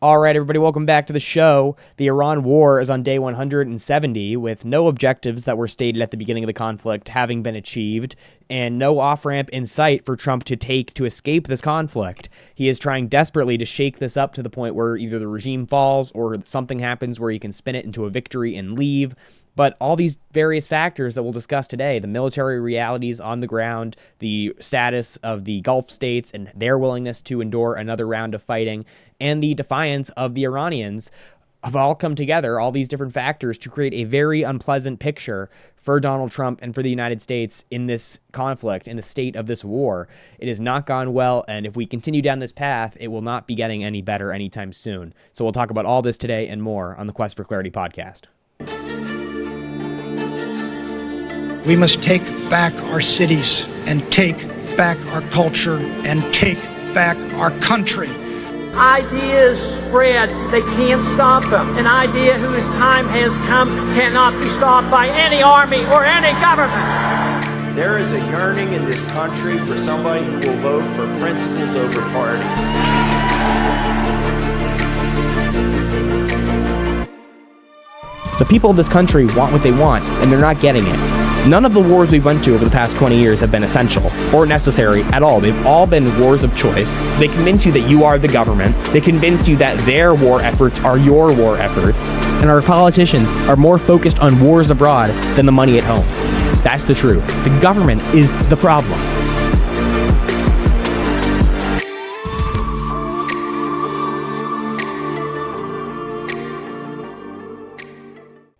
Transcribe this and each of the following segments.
All right, everybody, welcome back to the show. The Iran war is on day 170, with no objectives that were stated at the beginning of the conflict having been achieved, and no off-ramp in sight for Trump to take to escape this conflict. He is trying desperately to shake this up to the point where either the regime falls or something happens where he can spin it into a victory and leave. But all these various factors that we'll discuss today, the military realities on the ground, the status of the Gulf states and their willingness to endure another round of fighting, and the defiance of the Iranians have all come together, all these different factors, to create a very unpleasant picture for Donald Trump and for the United States in this conflict, in the state of this war. It has not gone well, and if we continue down this path, it will not be getting any better anytime soon. So we'll talk about all this today and more on the Quest for Clarity podcast. We must take back our cities and take back our culture and take back our country. Ideas spread, they can't stop them. An idea whose time has come cannot be stopped by any army or any government. There is a yearning in this country for somebody who will vote for principles over party. The people of this country want what they want, and they're not getting it. None of the wars we've went to over the past 20 years have been essential or necessary at all. They've all been wars of choice. They convince you that you are the government. They convince you that their war efforts are your war efforts. And our politicians are more focused on wars abroad than the money at home. That's the truth. The government is the problem.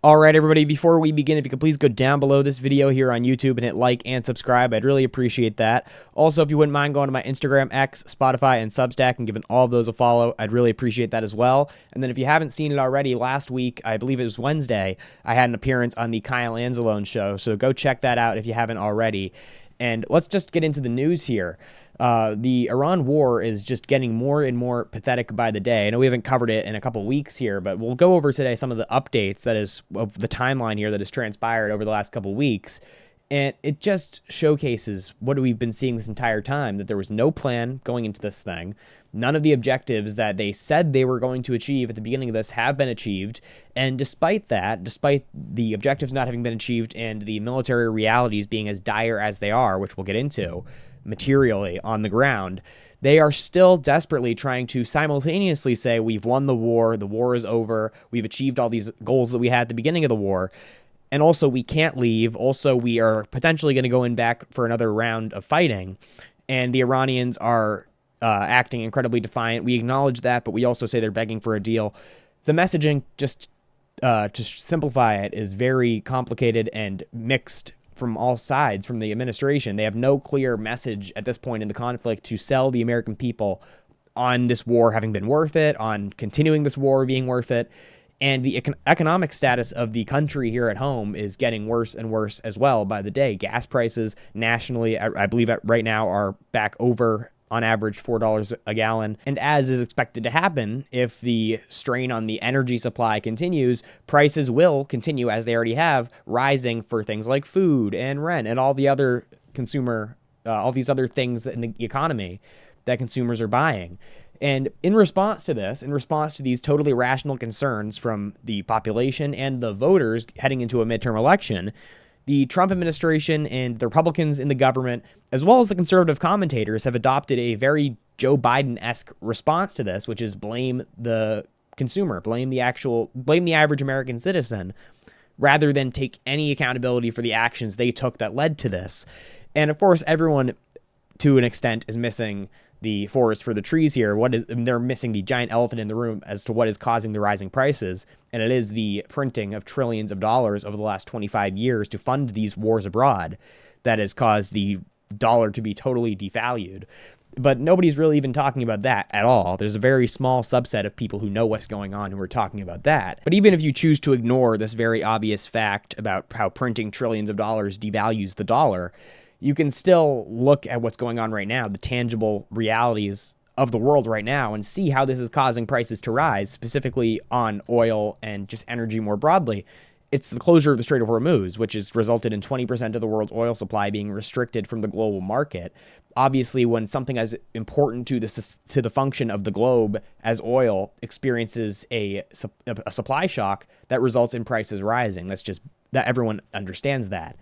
All right, everybody, before we begin, if you could please go down below this video here on YouTube and hit like and subscribe. I'd really appreciate that. Also, if you wouldn't mind going to my Instagram, X, Spotify, and Substack and giving all of those a follow, I'd really appreciate that as well. And then if you haven't seen it already, last week, I believe it was Wednesday, I had an appearance on the Kyle Anzalone show, so go check that out if you haven't already. And let's just get into the news here. The Iran war is just getting more and more pathetic by the day. I know we haven't covered it in a couple weeks here, but we'll go over today some of the updates that is of the timeline here that has transpired over the last couple weeks. And it just showcases what we've been seeing this entire time, that there was no plan going into this thing. None of the objectives that they said they were going to achieve at the beginning of this have been achieved. And despite that, despite the objectives not having been achieved and the military realities being as dire as they are, which we'll get into materially on the ground, they are still desperately trying to simultaneously say, we've won the war is over, we've achieved all these goals that we had at the beginning of the war, and also we can't leave, also we are potentially going to go in back for another round of fighting, and the Iranians are acting incredibly defiant. We acknowledge that, but we also say they're begging for a deal. The messaging, just to simplify it, is very complicated and mixed from all sides from the administration. They have no clear message at this point in the conflict to sell the American people on this war having been worth it, on continuing this war being worth it. And the economic status of the country here at home is getting worse and worse as well by the day. Gas prices nationally, I believe right now, are back over, on average, $4 a gallon. And as is expected to happen, if the strain on the energy supply continues, prices will continue, as they already have, rising for things like food and rent and all the other all these other things in the economy that consumers are buying. And in response to this, in response to these totally rational concerns from the population and the voters heading into a midterm election, the Trump administration and the Republicans in the government, as well as the conservative commentators, have adopted a very Joe Biden-esque response to this, which is blame the consumer, blame the average American citizen, rather than take any accountability for the actions they took that led to this. And of course, everyone, to an extent, is missing the forest for the trees here. They're missing the giant elephant in the room as to what is causing the rising prices, and it is the printing of trillions of dollars over the last 25 years to fund these wars abroad that has caused the dollar to be totally devalued. But nobody's really even talking about that at all. There's a very small subset of people who know what's going on who are talking about that. But even if you choose to ignore this very obvious fact about how printing trillions of dollars devalues the dollar, you can still look at what's going on right now, the tangible realities of the world right now, and see how this is causing prices to rise, specifically on oil and just energy more broadly. It's the closure of the Strait of Hormuz, which has resulted in 20% of the world's oil supply being restricted from the global market. obviously, when something as important to the function of the globe as oil experiences a supply shock, that results in prices rising. That everyone understands that.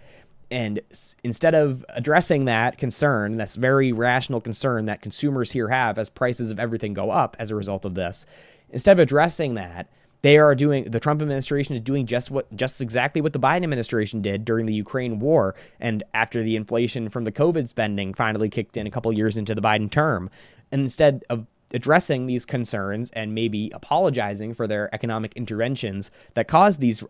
And instead of addressing that concern, that's very rational concern that consumers here have as prices of everything go up as a result of this, instead of addressing that, the Trump administration is doing just exactly what the Biden administration did during the Ukraine war and after the inflation from the COVID spending finally kicked in a couple years into the Biden term. And instead of addressing these concerns and maybe apologizing for their economic interventions that caused these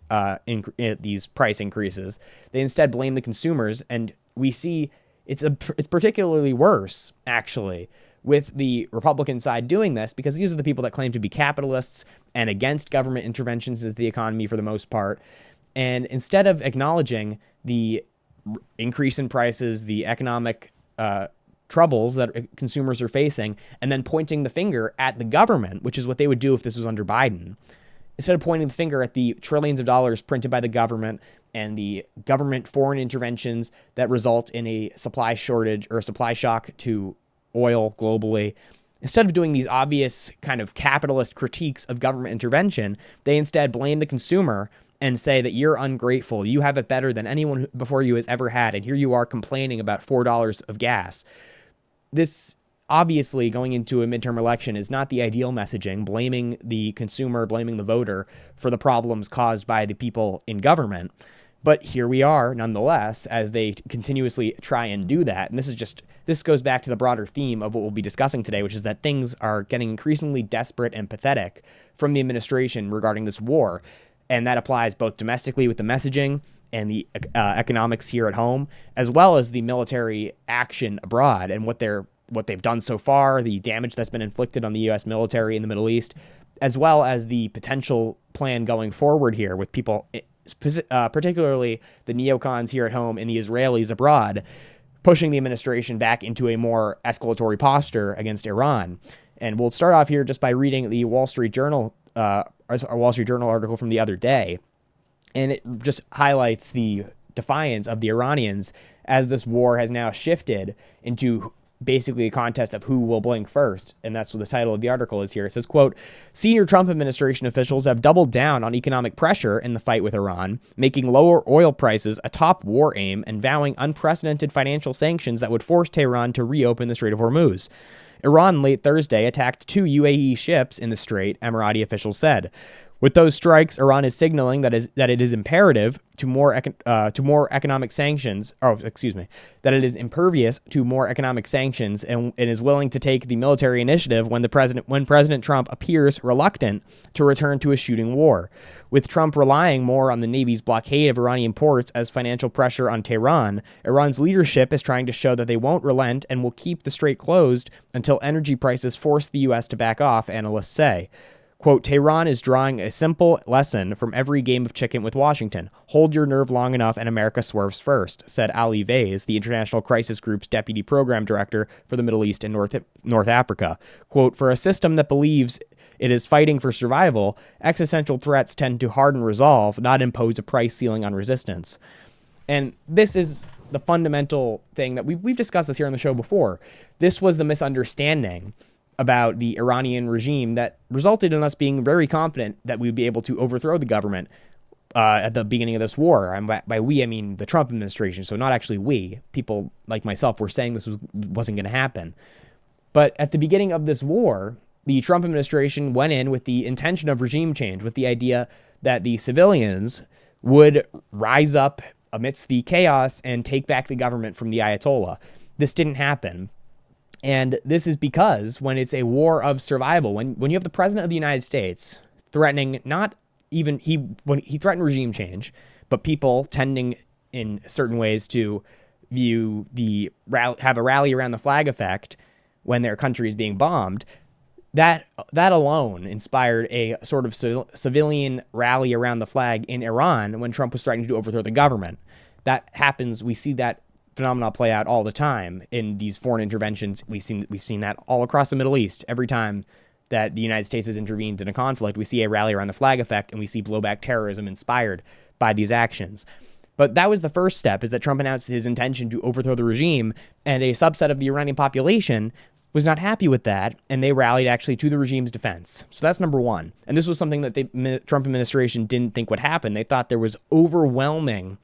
price increases, they instead blame the consumers. And we see it's particularly worse, actually, with the Republican side doing this, because these are the people that claim to be capitalists and against government interventions into the economy for the most part. And instead of acknowledging the increase in prices, the economic troubles that consumers are facing, and then pointing the finger at the government, which is what they would do if this was under Biden, instead of pointing the finger at the trillions of dollars printed by the government and the government foreign interventions that result in a supply shortage or a supply shock to oil globally, instead of doing these obvious kind of capitalist critiques of government intervention, they instead blame the consumer and say that you're ungrateful, you have it better than anyone before you has ever had, and here you are complaining about $4 of gas. This, obviously, going into a midterm election is not the ideal messaging, blaming the consumer, blaming the voter for the problems caused by the people in government. But here we are, nonetheless, as they continuously try and do that. And this goes back to the broader theme of what we'll be discussing today, which is that things are getting increasingly desperate and pathetic from the administration regarding this war. And that applies both domestically with the messaging and the economics here at home, as well as the military action abroad and what they've done so far, the damage that's been inflicted on the U.S. military in the Middle East, as well as the potential plan going forward here with people, particularly the neocons here at home and the Israelis abroad, pushing the administration back into a more escalatory posture against Iran. And we'll start off here just by reading the Wall Street Journal article from the other day. And it just highlights the defiance of the Iranians as this war has now shifted into basically a contest of who will blink first. And that's what the title of the article is here. It says, quote, "Senior Trump administration officials have doubled down on economic pressure in the fight with Iran, making lower oil prices a top war aim and vowing unprecedented financial sanctions that would force Tehran to reopen the Strait of Hormuz. Iran late Thursday attacked 2 UAE ships in the Strait," Emirati officials said. With those strikes, Iran is signaling that it is imperative to more economic sanctions. That it is impervious to more economic sanctions and is willing to take the military initiative when President Trump appears reluctant to return to a shooting war. With Trump relying more on the Navy's blockade of Iranian ports as financial pressure on Tehran, Iran's leadership is trying to show that they won't relent and will keep the strait closed until energy prices force the U.S. to back off, analysts say. Quote, "Tehran is drawing a simple lesson from every game of chicken with Washington. Hold your nerve long enough and America swerves first," said Ali Vaiz, the International Crisis Group's deputy program director for the Middle East and North Africa. Quote, "For a system that believes it is fighting for survival, existential threats tend to harden resolve, not impose a price ceiling on resistance." And this is the fundamental thing that we've discussed this here on the show before. This was the misunderstanding about the Iranian regime that resulted in us being very confident that we'd be able to overthrow the government at the beginning of this war. And by we, I mean the Trump administration. So not actually we. People like myself were saying this wasn't going to happen. But at the beginning of this war, the Trump administration went in with the intention of regime change, with the idea that the civilians would rise up amidst the chaos and take back the government from the Ayatollah. This didn't happen. And this is because when it's a war of survival, when you have the president of the United States threatening when he threatened regime change, but people tending in certain ways to have a rally around the flag effect when their country is being bombed, that alone inspired a sort of civilian rally around the flag in Iran when Trump was threatening to overthrow the government. That happens. We see that phenomena play out all the time in these foreign interventions. We've seen that all across the Middle East. Every time that the United States has intervened in a conflict, we see a rally around the flag effect, and we see blowback terrorism inspired by these actions. But that was the first step, is that Trump announced his intention to overthrow the regime, and a subset of the Iranian population was not happy with that, and they rallied actually to the regime's defense. So that's number one. And this was something that the Trump administration didn't think would happen. They thought there was overwhelming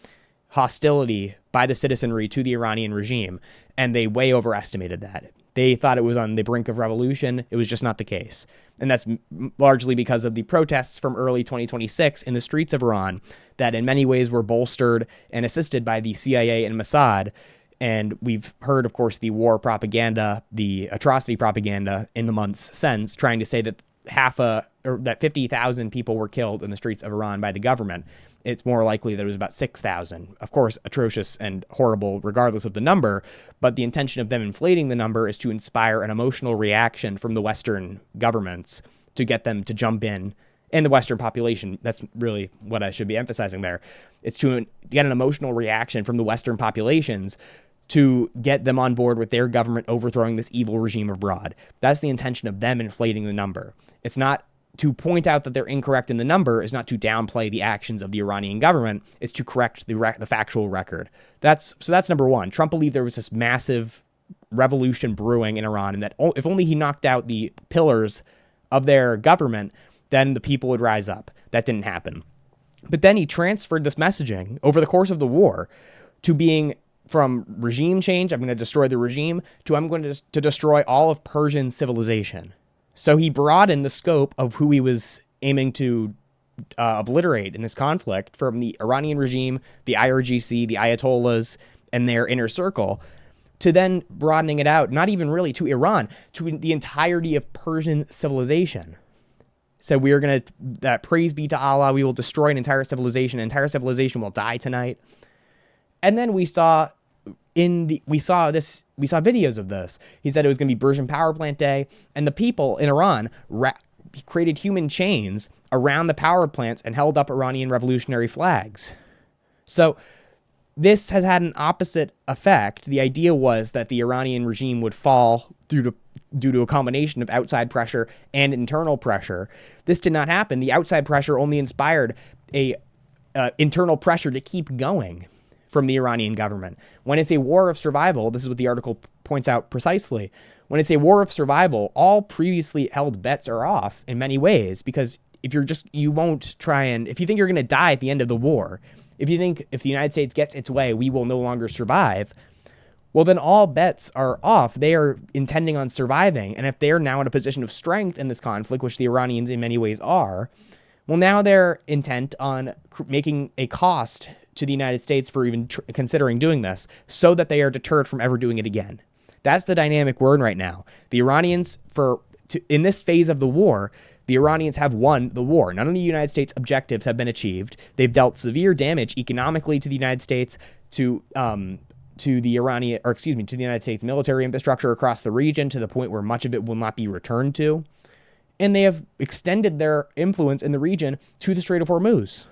hostility by the citizenry to the Iranian regime, and they way overestimated that. They thought it was on the brink of revolution. It was just not the case. And that's largely because of the protests from early 2026 in the streets of Iran that in many ways were bolstered and assisted by the CIA and Mossad. And we've heard, of course, the war propaganda, the atrocity propaganda in the months since, trying to say that that 50,000 people were killed in the streets of Iran by the government. It's more likely that it was about 6,000. Of course, atrocious and horrible regardless of the number, but the intention of them inflating the number is to inspire an emotional reaction from the Western governments to get them to jump in, and the Western population. That's really what I should be emphasizing there. It's to get an emotional reaction from the Western populations to get them on board with their government overthrowing this evil regime abroad. That's the intention of them inflating the number. It's not to point out that they're incorrect in the number, is not to downplay the actions of the Iranian government. It's to correct the factual record. That's number one. Trump believed there was this massive revolution brewing in Iran, and that if only he knocked out the pillars of their government, then the people would rise up. That didn't happen. But then he transferred this messaging over the course of the war to being from regime change, I'm going to destroy the regime, to I'm going to destroy all of Persian civilization. So he broadened the scope of who he was aiming to obliterate in this conflict, from the Iranian regime, the IRGC, the Ayatollahs, and their inner circle, to then broadening it out, not even really to Iran, to the entirety of Persian civilization. So we are going to, praise be to Allah, we will destroy an entire civilization. An entire civilization will die tonight. And then we saw videos of this. He said it was going to be Persian Power Plant Day, and the people in Iran created human chains around the power plants and held up Iranian revolutionary flags. So this has had an opposite effect. The idea was that the Iranian regime would fall due to a combination of outside pressure and internal pressure. This did not happen. The outside pressure only inspired a internal pressure to keep going from the Iranian government. When it's a war of survival, this is what the article points out precisely, when it's a war of survival, all previously held bets are off in many ways, because if you think you're going to die at the end of the war, if you think if the United States gets its way, we will no longer survive, well, then all bets are off. They are intending on surviving. And if they're now in a position of strength in this conflict, which the Iranians in many ways are, well, now they're intent on making a cost to the United States for even considering doing this, so that they are deterred from ever doing it again. That's the dynamic we're in right now. The Iranians, in this phase of the war, the Iranians have won the war. None of the United States' objectives have been achieved. They've dealt severe damage economically to the United States, to the United States military infrastructure across the region, to the point where much of it will not be returned to. And they have extended their influence in the region to the Strait of Hormuz.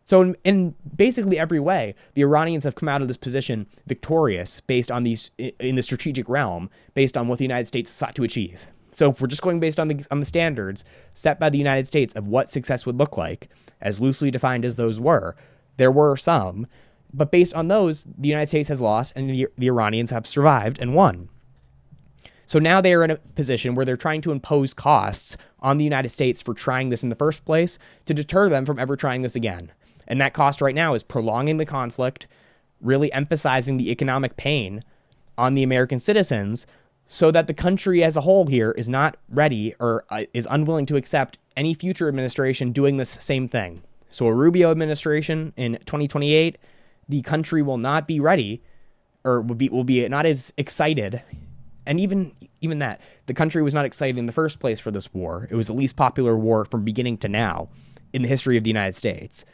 So in basically every way, the Iranians have come out of this position victorious based on in the strategic realm, based on what the United States sought to achieve. So if we're just going based on the standards set by the United States of what success would look like, as loosely defined as those were, there were some, but based on those, the United States has lost and the Iranians have survived and won. So now they are in a position where they're trying to impose costs on the United States for trying this in the first place to deter them from ever trying this again. And that cost right now is prolonging the conflict, really emphasizing the economic pain on the American citizens, so that the country as a whole here is not ready or is unwilling to accept any future administration doing this same thing. So a Rubio administration in 2028, the country will not be ready, or will be not as excited. And even that, the country was not excited in the first place for this war. It was the least popular war from beginning to now in the history of the United States.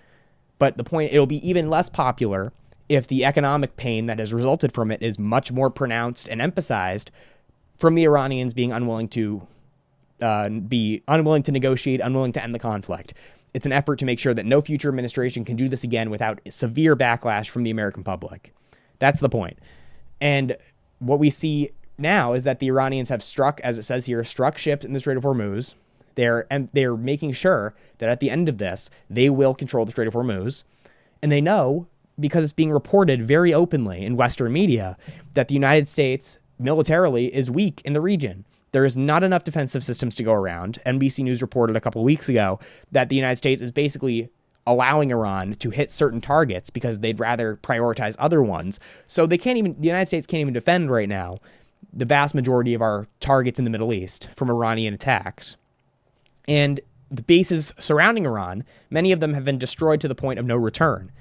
But the point, it'll be even less popular if the economic pain that has resulted from it is much more pronounced and emphasized from the Iranians being unwilling to negotiate, unwilling to end the conflict. It's an effort to make sure that no future administration can do this again without severe backlash from the American public. That's the point. And what we see now is that the Iranians have struck, as it says here, struck ships in the Strait of Hormuz. They're making sure that at the end of this, they will control the Strait of Hormuz. And they know because it's being reported very openly in Western media that the United States militarily is weak in the region. There is not enough defensive systems to go around. NBC News reported a couple of weeks ago that the United States is basically allowing Iran to hit certain targets because they'd rather prioritize other ones. So the United States can't even defend right now the vast majority of our targets in the Middle East from Iranian attacks. And the bases surrounding Iran, many of them have been destroyed to the point of no return.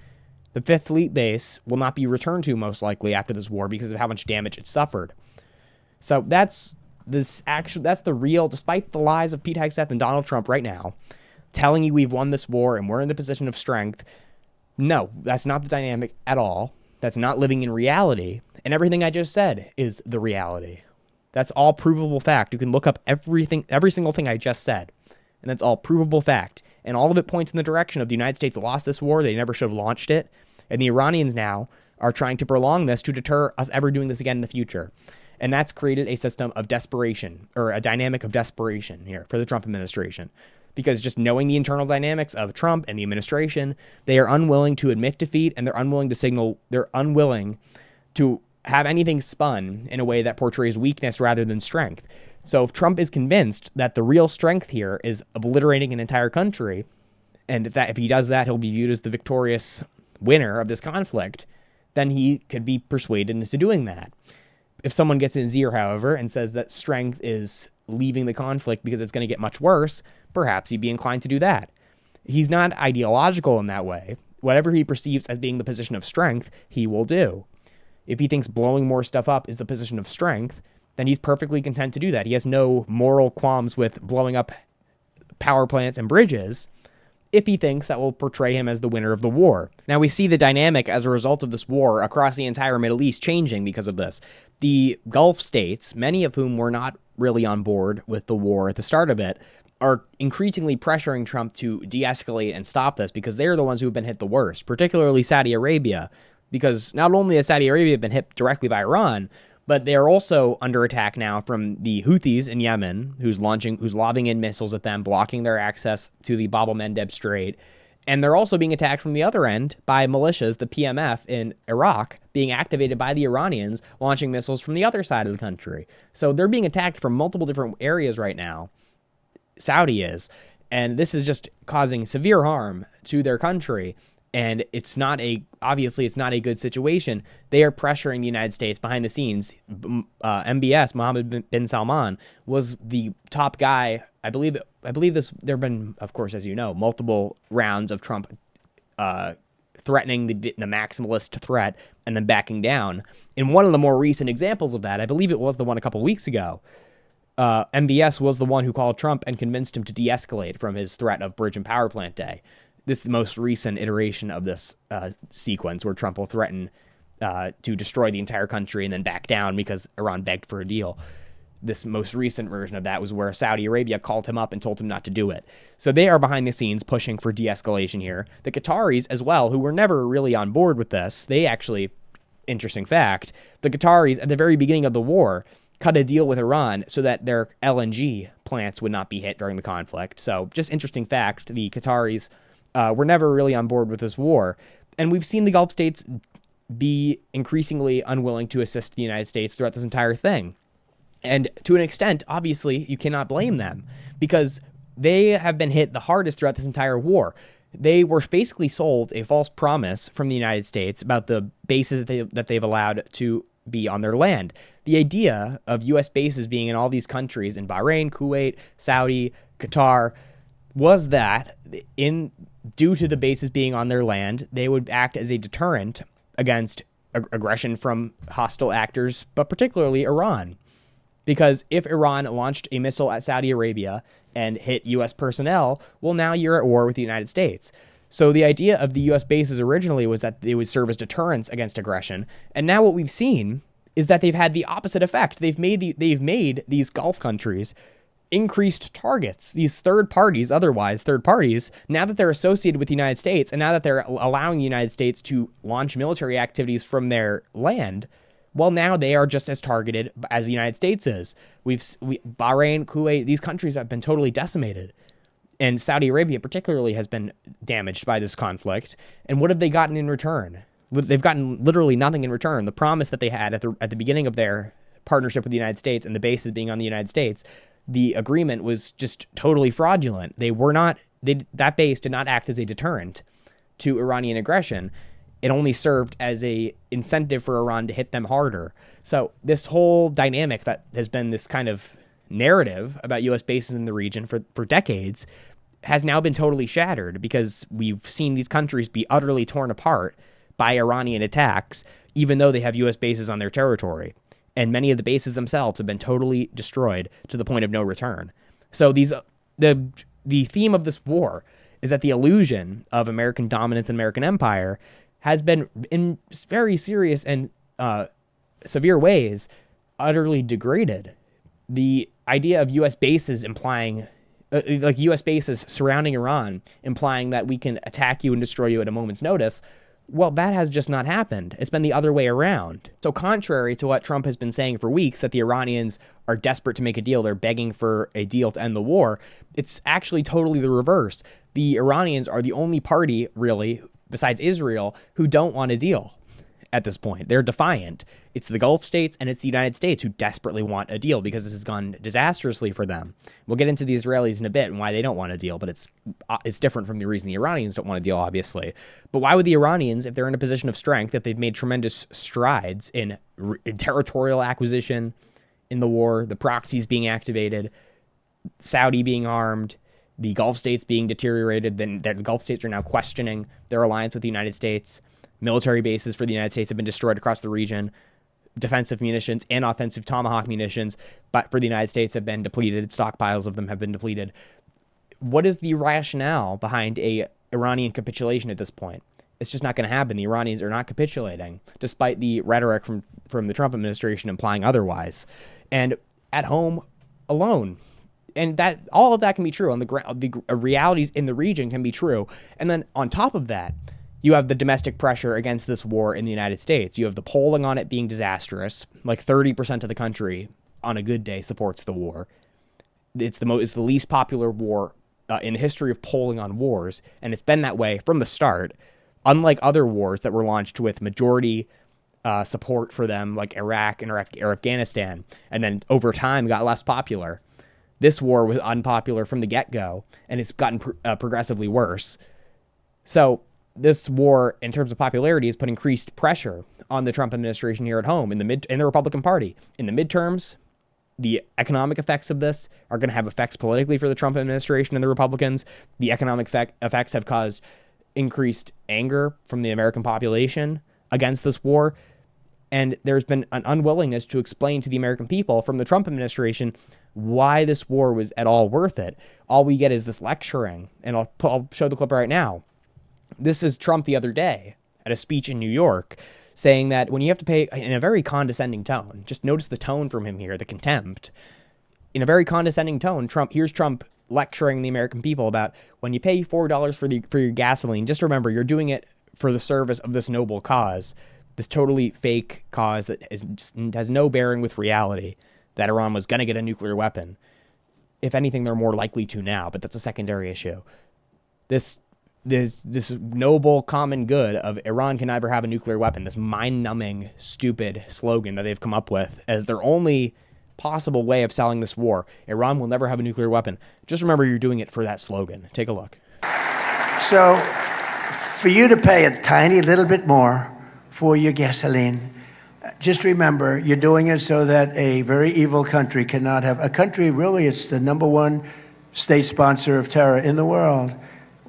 The Fifth Fleet base will not be returned to most likely after this war because of how much damage it suffered. So that's the real, despite the lies of Pete Hegseth and Donald Trump right now, telling you we've won this war and we're in the position of strength. No, that's not the dynamic at all. That's not living in reality. And everything I just said is the reality. That's all provable fact. You can look up every single thing I just said, and that's all provable fact. And all of it points in the direction of the United States lost this war. They never should have launched it. And the Iranians now are trying to prolong this to deter us ever doing this again in the future. And that's created a system of desperation, or a dynamic of desperation here for the Trump administration. Because just knowing the internal dynamics of Trump and the administration, they are unwilling to admit defeat, and they're unwilling to have anything spun in a way that portrays weakness rather than strength. So if Trump is convinced that the real strength here is obliterating an entire country, and that if he does that, he'll be viewed as the victorious winner of this conflict, then he could be persuaded into doing that. If someone gets in his ear, however, and says that strength is leaving the conflict because it's going to get much worse, perhaps he'd be inclined to do that. He's not ideological in that way. Whatever he perceives as being the position of strength, he will do. If he thinks blowing more stuff up is the position of strength, then he's perfectly content to do that. He has no moral qualms with blowing up power plants and bridges if he thinks that will portray him as the winner of the war. Now, we see the dynamic as a result of this war across the entire Middle East changing because of this. The Gulf states, many of whom were not really on board with the war at the start of it, are increasingly pressuring Trump to de-escalate and stop this because they're the ones who have been hit the worst, particularly Saudi Arabia, because not only has Saudi Arabia been hit directly by Iran, but they are also under attack now from the Houthis in Yemen, who's lobbing in missiles at them, blocking their access to the Bab el-Mandeb Strait. And they're also being attacked from the other end by militias, the PMF in Iraq, being activated by the Iranians, launching missiles from the other side of the country. So they're being attacked from multiple different areas right now. Saudi is. And this is just causing severe harm to their country. And obviously it's not a good situation. They are pressuring the United States behind the scenes. MBS, Mohammed bin Salman, was the top guy. I believe this. There have been, of course, as you know, multiple rounds of Trump threatening the maximalist threat and then backing down. In one of the more recent examples of that, I believe it was the one a couple weeks ago, MBS was the one who called Trump and convinced him to de-escalate from his threat of bridge and power plant day. This is the most recent iteration of this sequence where Trump will threaten to destroy the entire country and then back down because Iran begged for a deal. This most recent version of that was where Saudi Arabia called him up and told him not to do it. So they are behind the scenes pushing for de-escalation here. The Qataris as well, who were never really on board with this, they actually, interesting fact, the Qataris at the very beginning of the war cut a deal with Iran so that their LNG plants would not be hit during the conflict. So just interesting fact, the Qataris were never really on board with this war. And we've seen the Gulf states be increasingly unwilling to assist the United States throughout this entire thing. And to an extent, obviously, you cannot blame them because they have been hit the hardest throughout this entire war. They were basically sold a false promise from the United States about the bases that they've allowed to be on their land. The idea of U.S. bases being in all these countries, in Bahrain, Kuwait, Saudi, Qatar, was that due to the bases being on their land, they would act as a deterrent against aggression from hostile actors, but particularly Iran. Because if Iran launched a missile at Saudi Arabia and hit U.S. personnel, well, now you're at war with the United States. So the idea of the U.S. bases originally was that they would serve as deterrents against aggression. And now what we've seen is that they've had the opposite effect. They've made these Gulf countries increased targets. These third parties, now that they're associated with the United States and now that they're allowing the United States to launch military activities from their land, well, now they are just as targeted as the United States is. Bahrain, Kuwait, these countries have been totally decimated. And Saudi Arabia particularly has been damaged by this conflict. And what have they gotten in return? They've gotten literally nothing in return. The promise that they had at the beginning of their partnership with the United States and the bases being on the United States, the agreement was just totally fraudulent. That base did not act as a deterrent to Iranian aggression. It only served as a incentive for Iran to hit them harder. So this whole dynamic that has been this kind of narrative about U.S. bases in the region for decades has now been totally shattered, because we've seen these countries be utterly torn apart by Iranian attacks, even though they have U.S. bases on their territory. And many of the bases themselves have been totally destroyed to the point of no return. So the theme of this war is that the illusion of American dominance and American empire has been, in very serious and severe ways, utterly degraded. The idea of U.S. bases implying, like U.S. bases surrounding Iran, implying that we can attack you and destroy you at a moment's notice, well, that has just not happened. It's been the other way around. So contrary to what Trump has been saying for weeks, that the Iranians are desperate to make a deal, they're begging for a deal to end the war, it's actually totally the reverse. The Iranians are the only party, really, besides Israel, who don't want a deal at this point. They're defiant. It's the Gulf states and it's the United States who desperately want a deal, because this has gone disastrously for them. We'll get into the Israelis in a bit and why they don't want a deal, but it's different from the reason the Iranians don't want a deal, obviously. But why would the Iranians, if they're in a position of strength, if they've made tremendous strides in territorial acquisition in the war, the proxies being activated, Saudi being armed, the Gulf states being deteriorated, then the Gulf states are now questioning their alliance with the United States. Military bases for the United States have been destroyed across the region. Defensive munitions and offensive Tomahawk munitions, but for the United States, have been depleted. Stockpiles of them have been depleted. What is the rationale behind a Iranian capitulation at this point? It's just not going to happen. The Iranians are not capitulating, despite the rhetoric from the Trump administration implying otherwise. And at home alone, and that all of that can be true. On the realities in the region can be true. And then on top of that, you have the domestic pressure against this war in the United States. You have the polling on it being disastrous. Like 30% of the country on a good day supports the war. It's the least popular war in the history of polling on wars, and it's been that way from the start. Unlike other wars that were launched with majority support for them, like Iraq and or Afghanistan, and then over time got less popular. This war was unpopular from the get-go, and it's gotten progressively worse. So this war, in terms of popularity, has put increased pressure on the Trump administration here at home in the Republican Party. In the midterms, the economic effects of this are going to have effects politically for the Trump administration and the Republicans. The economic effects have caused increased anger from the American population against this war. And there's been an unwillingness to explain to the American people from the Trump administration why this war was at all worth it. All we get is this lecturing. And I'll show the clip right now. This is Trump the other day at a speech in New York, saying that when you have to pay, in a very condescending tone, just notice the tone from him here, the contempt. In a very condescending tone, here's Trump lecturing the American people about when you pay $4 for your gasoline, just remember you're doing it for the service of this noble cause, this totally fake cause that has no bearing with reality, that Iran was going to get a nuclear weapon. If anything, they're more likely to now, but that's a secondary issue. This noble common good of Iran can never have a nuclear weapon, this mind-numbing, stupid slogan that they've come up with as their only possible way of selling this war. Iran will never have a nuclear weapon. Just remember you're doing it for that slogan. Take a look. So, for you to pay a tiny little bit more for your gasoline, just remember you're doing it so that a very evil country cannot have, a country really, it's the #1 state sponsor of terror in the world.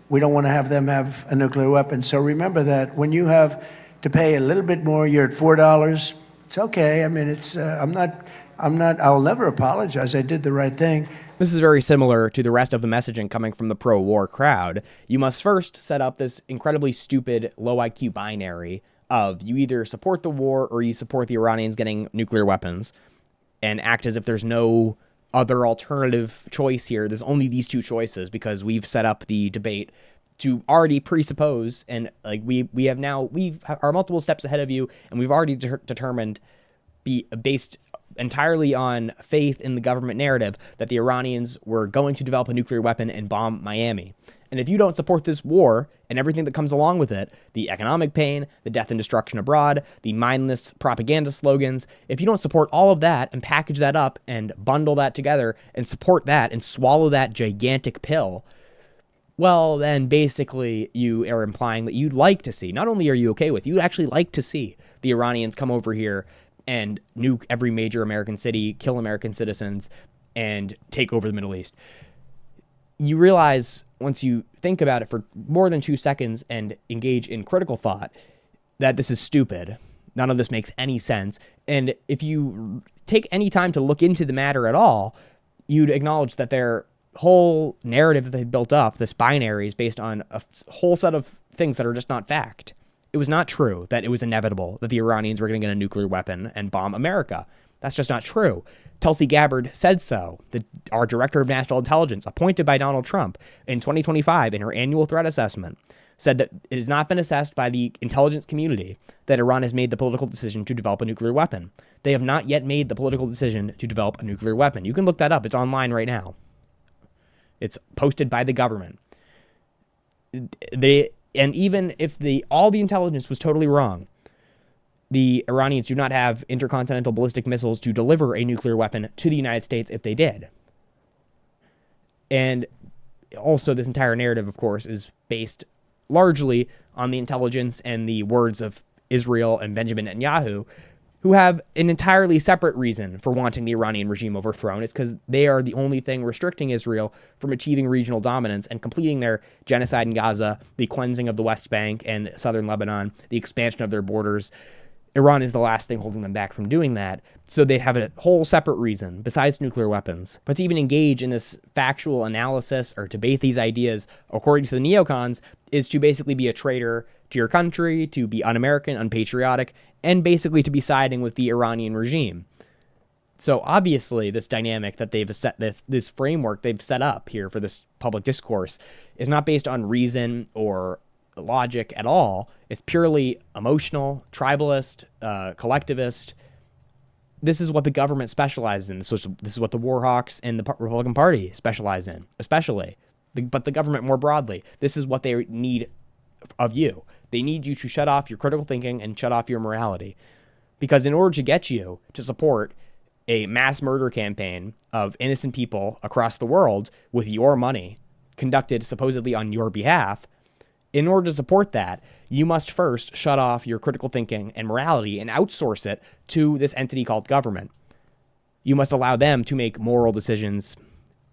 We don't want to have them have a nuclear weapon. So remember that when you have to pay a little bit more, you're at $4. It's okay. I mean, it's I'll never apologize. I did the right thing. This is very similar to the rest of the messaging coming from the pro-war crowd. You must first set up this incredibly stupid low IQ binary of you either support the war or you support the Iranians getting nuclear weapons, and act as if there's no other alternative choice here. There's only these two choices because we've set up the debate to already presuppose, and like we are multiple steps ahead of you, and we've already determined, based entirely on faith in the government narrative, that the Iranians were going to develop a nuclear weapon and bomb Miami. And if you don't support this war and everything that comes along with it, the economic pain, the death and destruction abroad, the mindless propaganda slogans, if you don't support all of that and package that up and bundle that together and support that and swallow that gigantic pill, well, then basically you are implying that you'd like to see, not only are you okay with, you'd actually like to see the Iranians come over here and nuke every major American city, kill American citizens, and take over the Middle East. You realize, once you think about it for more than 2 seconds and engage in critical thought, that this is stupid. None of this makes any sense. And if you take any time to look into the matter at all, you'd acknowledge that their whole narrative that they built up, this binary, is based on a whole set of things that are just not fact. It was not true that it was inevitable that the Iranians were going to get a nuclear weapon and bomb America. That's just not true. Tulsi Gabbard said so. Our director of national intelligence, appointed by Donald Trump in 2025 in her annual threat assessment, said that it has not been assessed by the intelligence community that Iran has made the political decision to develop a nuclear weapon. They have not yet made the political decision to develop a nuclear weapon. You can look that up. It's online right now. It's posted by the government. And even if all the intelligence was totally wrong, the Iranians do not have intercontinental ballistic missiles to deliver a nuclear weapon to the United States if they did. And also, this entire narrative, of course, is based largely on the intelligence and the words of Israel and Benjamin Netanyahu, who have an entirely separate reason for wanting the Iranian regime overthrown. It's because they are the only thing restricting Israel from achieving regional dominance and completing their genocide in Gaza, the cleansing of the West Bank and southern Lebanon, the expansion of their borders. Iran is the last thing holding them back from doing that. So they have a whole separate reason, besides nuclear weapons. But to even engage in this factual analysis or debate these ideas, according to the neocons, is to basically be a traitor to your country, to be un-American, unpatriotic, and basically to be siding with the Iranian regime. So obviously this dynamic that they've set, this framework they've set up here for this public discourse, is not based on reason or logic at all. It's purely emotional, tribalist, collectivist. This is what the government specializes in. This is what the Warhawks and the Republican Party specialize in, especially. But the government more broadly. This is what they need of you. They need you to shut off your critical thinking and shut off your morality. Because in order to get you to support a mass murder campaign of innocent people across the world with your money, conducted supposedly on your behalf, in order to support that, you must first shut off your critical thinking and morality and outsource it to this entity called government. You must allow them to make moral decisions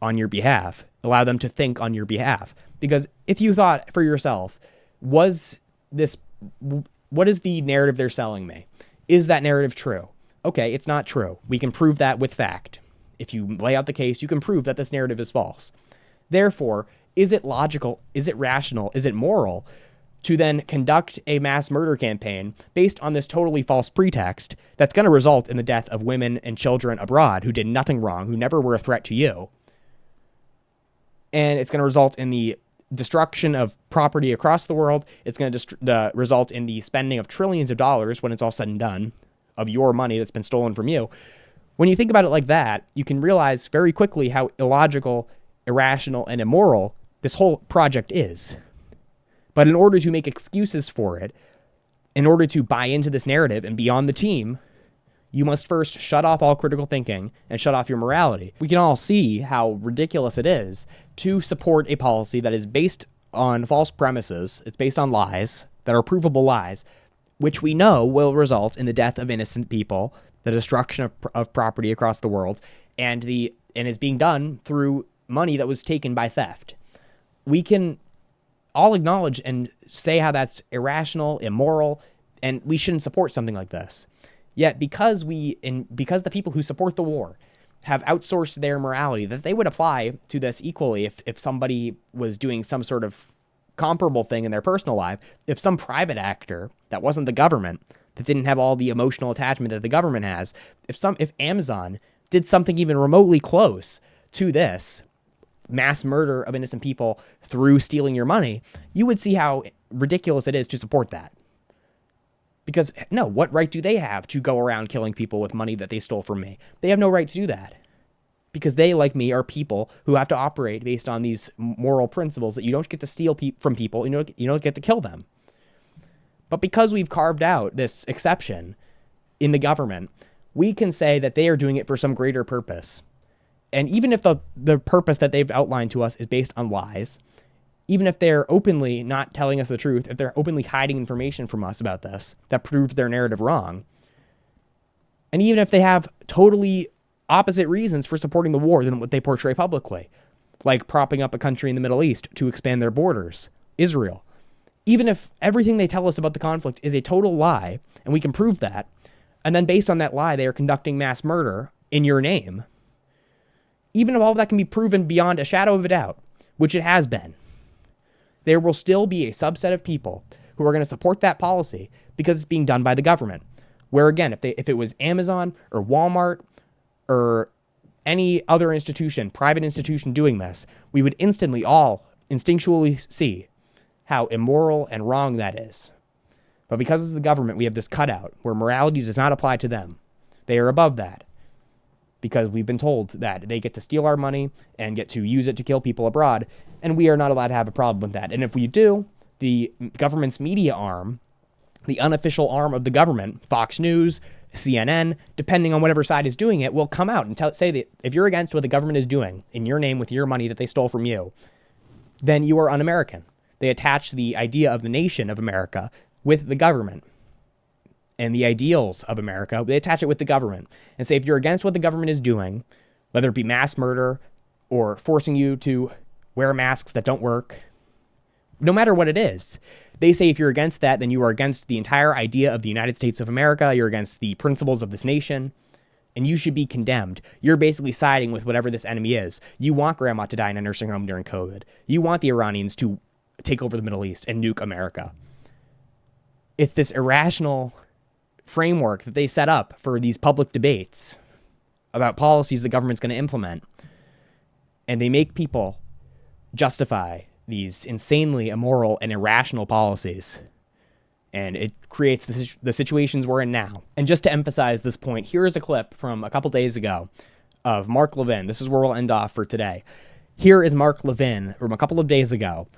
on your behalf, allow them to think on your behalf. Because if you thought for yourself, what is the narrative they're selling me? Is that narrative true? Okay, it's not true. We can prove that with fact. If you lay out the case, you can prove that this narrative is false. Therefore, is it logical? Is it rational? Is it moral to then conduct a mass murder campaign based on this totally false pretext that's going to result in the death of women and children abroad who did nothing wrong, who never were a threat to you? And it's going to result in the destruction of property across the world. It's going to result in the spending of trillions of dollars when it's all said and done of your money that's been stolen from you. When you think about it like that, you can realize very quickly how illogical, irrational, and immoral this whole project is. But in order to make excuses for it, in order to buy into this narrative and be on the team, you must first shut off all critical thinking and shut off your morality. We can all see how ridiculous it is to support a policy that is based on false premises. It's based on lies that are provable lies, which we know will result in the death of innocent people, the destruction of property across the world, and it's being done through money that was taken by theft. We can all acknowledge and say how that's irrational, immoral, and we shouldn't support something like this. Yet because the people who support the war have outsourced their morality, that they would apply to this equally if somebody was doing some sort of comparable thing in their personal life, if some private actor that wasn't the government, that didn't have all the emotional attachment that the government has, if Amazon did something even remotely close to this mass murder of innocent people through stealing your money, you would see how ridiculous it is to support that. Because, no, what right do they have to go around killing people with money that they stole from me? They have no right to do that. because they, like me, are people who have to operate based on these moral principles that you don't get to steal from people, you don't get to kill them. But because we've carved out this exception in the government, we can say that they are doing it for some greater purpose. And even if the purpose that they've outlined to us is based on lies, even if they're openly not telling us the truth, if they're openly hiding information from us about this that proves their narrative wrong, and even if they have totally opposite reasons for supporting the war than what they portray publicly, like propping up a country in the Middle East to expand their borders, Israel, even if everything they tell us about the conflict is a total lie, and we can prove that, and then based on that lie, they are conducting mass murder in your name, even if all of that can be proven beyond a shadow of a doubt, which it has been, there will still be a subset of people who are going to support that policy because it's being done by the government. Where again, if it was Amazon or Walmart or any other institution, private institution doing this, we would instantly all instinctually see how immoral and wrong that is. But because it's the government, we have this cutout where morality does not apply to them. They are above that because we've been told that they get to steal our money and get to use it to kill people abroad, and we are not allowed to have a problem with that. And if we do, the government's media arm, the unofficial arm of the government, Fox News, CNN, depending on whatever side is doing it, will come out and say that if you're against what the government is doing in your name with your money that they stole from you, then you are un-American. They attach the idea of the nation of America with the government and the ideals of America. They attach it with the government and say if you're against what the government is doing, whether it be mass murder or forcing you to wear masks that don't work, no matter what it is, they say if you're against that, then you are against the entire idea of the United States of America, you're against the principles of this nation, and you should be condemned. You're basically siding with whatever this enemy is. You want grandma to die in a nursing home during COVID. You want the Iranians to take over the Middle East and nuke America. It's this irrational framework that they set up for these public debates about policies the government's going to implement, and they make people justify these insanely immoral and irrational policies. And it creates the situations we're in now. And just to emphasize this point, here is a clip from a couple days ago of Mark Levin. This is where we'll end off for today. Here is Mark Levin from a couple of days ago.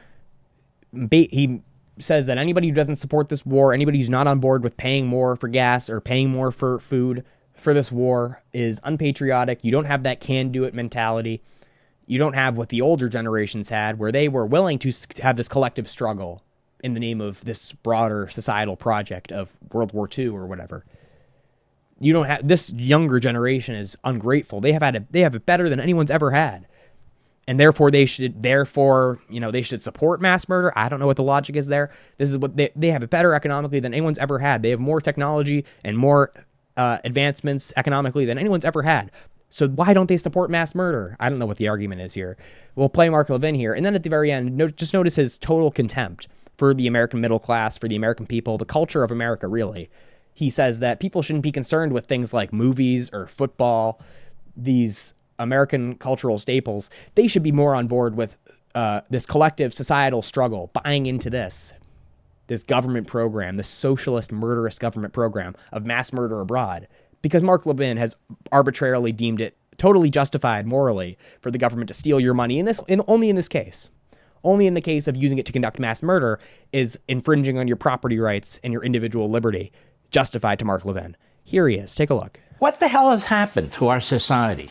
He says that anybody who doesn't support this war, anybody who's not on board with paying more for gas or paying more for food for this war is unpatriotic. You don't have that can-do-it mentality. You don't have what the older generations had, where they were willing to have this collective struggle in the name of this broader societal project of World War II or whatever. You don't have, this younger generation is ungrateful. They have it better than anyone's ever had. And therefore they should support mass murder. I don't know what the logic is there. This is what they have it better economically than anyone's ever had. They have more technology and more advancements economically than anyone's ever had. So why don't they support mass murder? I don't know what the argument is here. We'll play Mark Levin here. And then at the very end, just notice his total contempt for the American middle class, for the American people, the culture of America, really. He says that people shouldn't be concerned with things like movies or football, these American cultural staples. They should be more on board with this collective societal struggle, buying into this government program, this socialist, murderous government program of mass murder abroad. Because Mark Levin has arbitrarily deemed it totally justified morally for the government to steal your money only in this case. Only in the case of using it to conduct mass murder is infringing on your property rights and your individual liberty justified to Mark Levin. Here he is. Take a look. What the hell has happened to our society?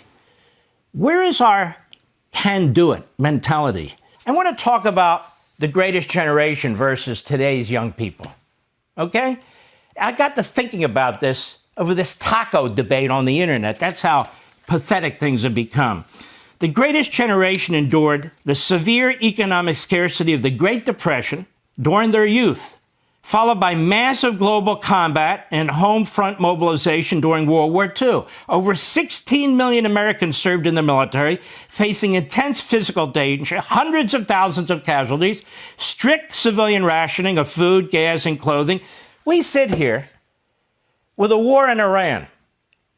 Where is our can-do-it mentality? I want to talk about the greatest generation versus today's young people. Okay? I got to thinking about this over this taco debate on the internet. That's how pathetic things have become. The greatest generation endured the severe economic scarcity of the Great Depression during their youth, followed by massive global combat and home front mobilization during World War II. Over 16 million Americans served in the military, facing intense physical danger, hundreds of thousands of casualties, strict civilian rationing of food, gas, and clothing. We sit here with a war in Iran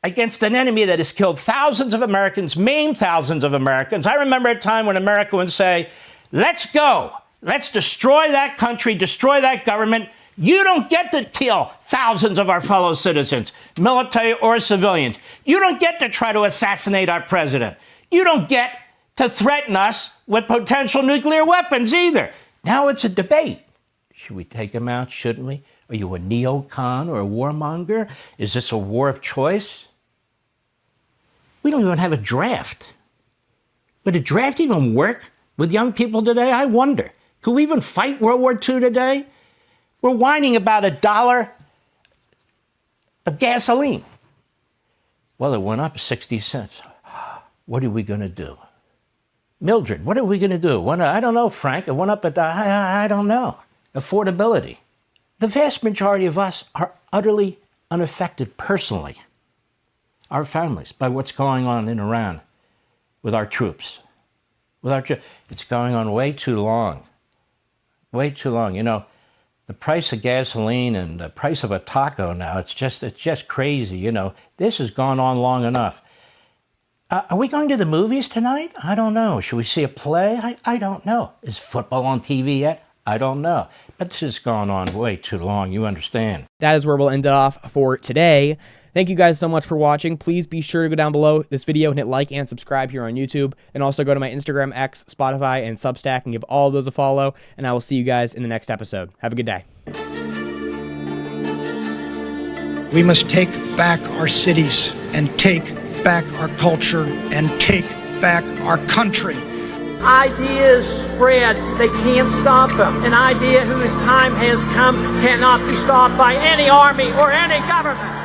against an enemy that has killed thousands of Americans, maimed thousands of Americans. I remember a time when America would say, let's go. Let's destroy that country, destroy that government. You don't get to kill thousands of our fellow citizens, military or civilians. You don't get to try to assassinate our president. You don't get to threaten us with potential nuclear weapons either. Now it's a debate. Should we take them out? Shouldn't we? Are you a neocon or a warmonger? Is this a war of choice? We don't even have a draft. Would a draft even work with young people today? I wonder. Could we even fight World War II today? We're whining about $1 of gasoline. Well, it went up 60 cents. What are we going to do? Mildred, what are we going to do? I don't know, Frank. It went up I don't know. Affordability. The vast majority of us are utterly unaffected personally, our families, by what's going on in Iran with our troops. It's going on way too long. Way too long. You know, the price of gasoline and the price of a taco now, it's just crazy. You know, this has gone on long enough. Are we going to the movies tonight? I don't know. Should we see a play? I don't know. Is football on TV yet? I don't know. But this has gone on way too long. You understand. That is where we'll end it off for today. Thank you guys so much for watching. Please be sure to go down below this video and hit like and subscribe here on YouTube. And also go to my Instagram, X, Spotify, and Substack and give all of those a follow. And I will see you guys in the next episode. Have a good day. We must take back our cities and take back our culture and take back our country. Ideas spread, they can't stop them. An idea whose time has come cannot be stopped by any army or any government.